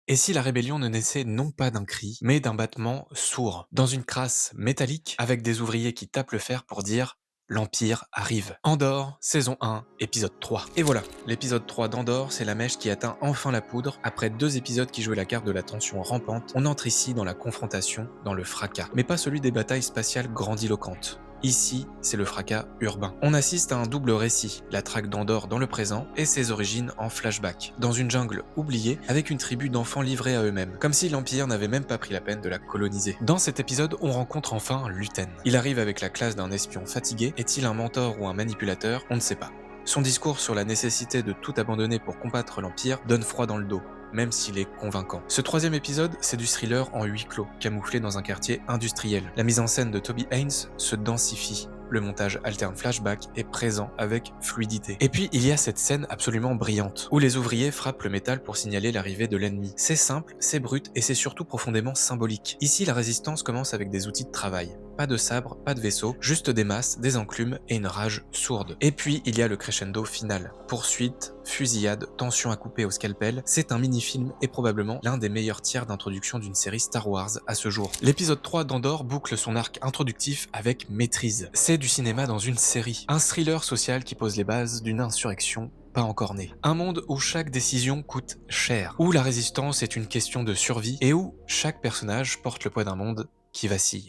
Et si la rébellion ne naissait non pas d'un cri, mais d'un battement sourd, dans une crasse métallique, avec des ouvriers qui tapent le fer pour dire l'Empire arrive. Andorre, saison 1, épisode 3. Et voilà, l'épisode 3 d'Andorre, c'est la mèche qui atteint enfin la poudre. Après 2 épisodes qui jouaient la carte de la tension rampante, on entre ici dans la confrontation, dans le fracas. Mais pas celui des batailles spatiales grandiloquentes. Ici, c'est le fracas urbain. On assiste à un double récit, la traque d'Andorre dans le présent et ses origines en flashback, dans une jungle oubliée avec une tribu d'enfants livrés à eux-mêmes, comme si l'Empire n'avait même pas pris la peine de la coloniser. Dans cet épisode, on rencontre enfin Luten. Il arrive avec la classe d'un espion fatigué, est-il un mentor ou un manipulateur? On ne sait pas. Son discours sur la nécessité de tout abandonner pour combattre l'Empire donne froid dans le dos, même s'il est convaincant. Ce 3e épisode, c'est du thriller en huis clos, camouflé dans un quartier industriel. La mise en scène de Toby Haynes se densifie. Le montage alterne flashback est présent avec fluidité. Et puis, il y a cette scène absolument brillante, où les ouvriers frappent le métal pour signaler l'arrivée de l'ennemi. C'est simple, c'est brut, et c'est surtout profondément symbolique. Ici, la résistance commence avec des outils de travail. Pas de sabre, pas de vaisseau, juste des masses, des enclumes et une rage sourde. Et puis, il y a le crescendo final. Poursuite, fusillade, tension à couper au scalpel, c'est un mini-film et probablement l'un des meilleurs tiers d'introduction d'une série Star Wars à ce jour. L'épisode 3 d'Andorre boucle son arc introductif avec maîtrise. C'est du cinéma dans une série. Un thriller social qui pose les bases d'une insurrection pas encore née. Un monde où chaque décision coûte cher, où la résistance est une question de survie et où chaque personnage porte le poids d'un monde qui vacille.